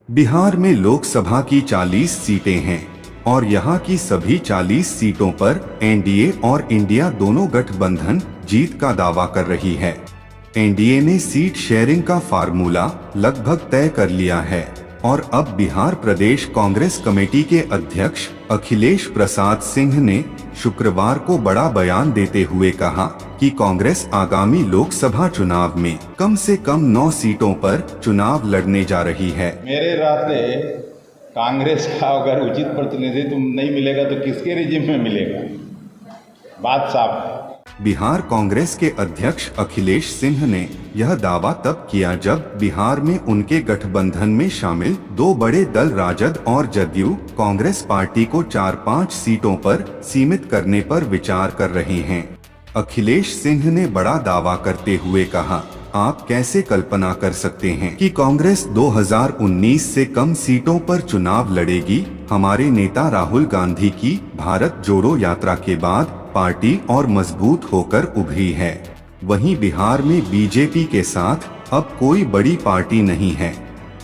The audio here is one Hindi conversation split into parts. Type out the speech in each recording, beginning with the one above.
बिहार में लोकसभा की 40 सीटें हैं और यहाँ की सभी 40 सीटों पर एनडीए और इंडिया दोनों गठबंधन जीत का दावा कर रही है। एनडीए ने सीट शेयरिंग का फार्मूला लगभग तय कर लिया है और अब बिहार प्रदेश कांग्रेस कमेटी के अध्यक्ष अखिलेश प्रसाद सिंह ने शुक्रवार को बड़ा बयान देते हुए कहा कि कांग्रेस आगामी लोकसभा चुनाव में कम से कम 9 सीटों पर चुनाव लड़ने जा रही है। मेरे रास्ते कांग्रेस का अगर उचित प्रतिनिधित्व नहीं मिलेगा तो किसके रिजिम में मिलेगा? बात साफ है। बिहार कांग्रेस के अध्यक्ष अखिलेश सिंह ने यह दावा तब किया जब बिहार में उनके गठबंधन में शामिल दो बड़े दल राजद और जदयू कांग्रेस पार्टी को 4-5 सीटों पर सीमित करने पर विचार कर रहे हैं। अखिलेश सिंह ने बड़ा दावा करते हुए कहा, आप कैसे कल्पना कर सकते हैं कि कांग्रेस 2019 से कम सीटों पर चुनाव लड़ेगी? हमारे नेता राहुल गांधी की भारत जोड़ो यात्रा के बाद पार्टी और मजबूत होकर उभरी है। वहीं बिहार में बीजेपी के साथ अब कोई बड़ी पार्टी नहीं है,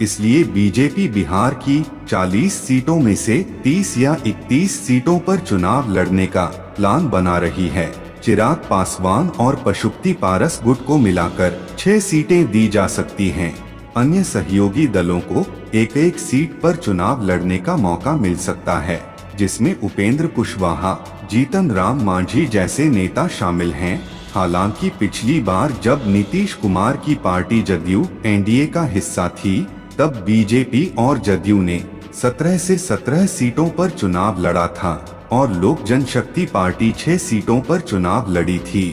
इसलिए बीजेपी बिहार की 40 सीटों में से 30 या 31 सीटों पर चुनाव लड़ने का प्लान बना रही है। चिराग पासवान और पशुपति पारस गुट को मिलाकर 6 सीटें दी जा सकती हैं। अन्य सहयोगी दलों को एक सीट पर चुनाव लड़ने का मौका मिल सकता है, जिसमें उपेंद्र कुशवाहा, जीतन राम मांझी जैसे नेता शामिल हैं। हालांकि पिछली बार जब नीतीश कुमार की पार्टी जदयू एनडीए का हिस्सा थी, तब बीजेपी और जदयू ने 17 से 17 सीटों पर चुनाव लड़ा था और लोक जनशक्ति पार्टी 6 सीटों पर चुनाव लड़ी थी।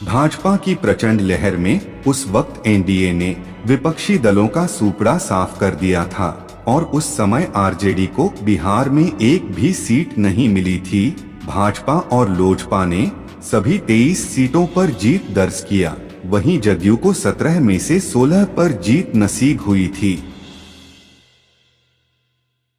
भाजपा की प्रचंड लहर में उस वक्त एनडीए ने विपक्षी दलों का सूपड़ा साफ कर दिया था और उस समय आरजेडी को बिहार में एक भी सीट नहीं मिली थी। भाजपा और लोजपा ने सभी 23 सीटों पर जीत दर्ज किया। वहीं जदयू को 17 में से 16 पर जीत नसीब हुई थी।